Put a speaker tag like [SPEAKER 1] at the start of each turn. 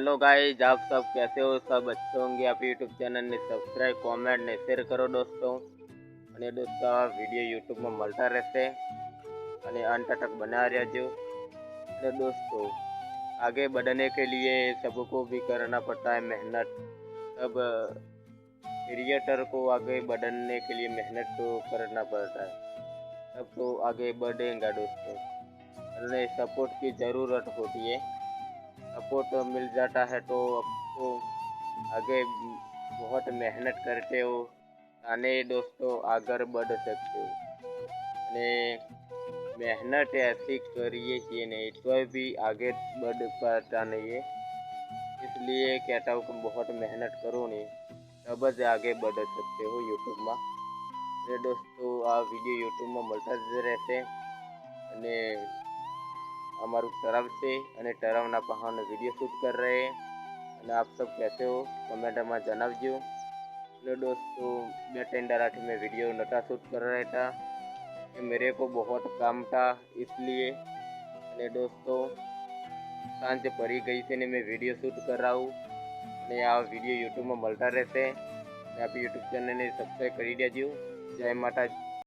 [SPEAKER 1] Hello guys, आप सब कैसे हो? सब अच्छे होंगे। आप यूट्यूब चैनल ने सब्सक्राइब, कॉमेंट ने शेर करो दोस्तों। અને દોસ્તો આ વિડીયો યુટ્યુબમાં મળતા રહેશે અને અંત तक बना रहજો। અને दोस्तों आगे बढ़ने के लिए सबको भी करना पड़ता है मेहनत। अब क्रिएटर को आगे बढ़ने के लिए मेहनत तो करना पड़ता है, तब तो आगे बढ़ेगा दोस्तों। और सपोर्ट की ज़रूरत होती है। सपोर्ट मिल जाता है तो आपको आगे बहुत मेहनत करते हो અને दोस्तों आगे बढ़ सकते हो। અને मेहनत ऐसी करिए कि नहीं तो भी आगे बढ़ पाता नहीं है। इसलिए कहता हूँ कि बहुत मेहनत करो नहीं तब ज आगे बढ़ सकते हो यूट्यूब में। અને दोस्तों आ वीडियो यूट्यूब में મળતા જ રહેશે અને हमारू तरफ से અને તરવના પહાડનો વિડીયો શૂટ कर रहे हैं। અને आप सब कैसे हो कमेंट में जनावजो। तो दोस्तों 2-3 दाराथी मैं वीडियो नता शूट कर रहा था कि मेरे को बहुत काम था इसलिए। અને दोस्तों सांज पड़ी गई थी ने मैं वीडियो शूट कर रहा हूँ અને આ વિડીયો યુટ્યુબમાં મળતા રહેશે। અને आप यूट्यूब चैनल ने सब्सक्राइब કરી દેજો। जय माता।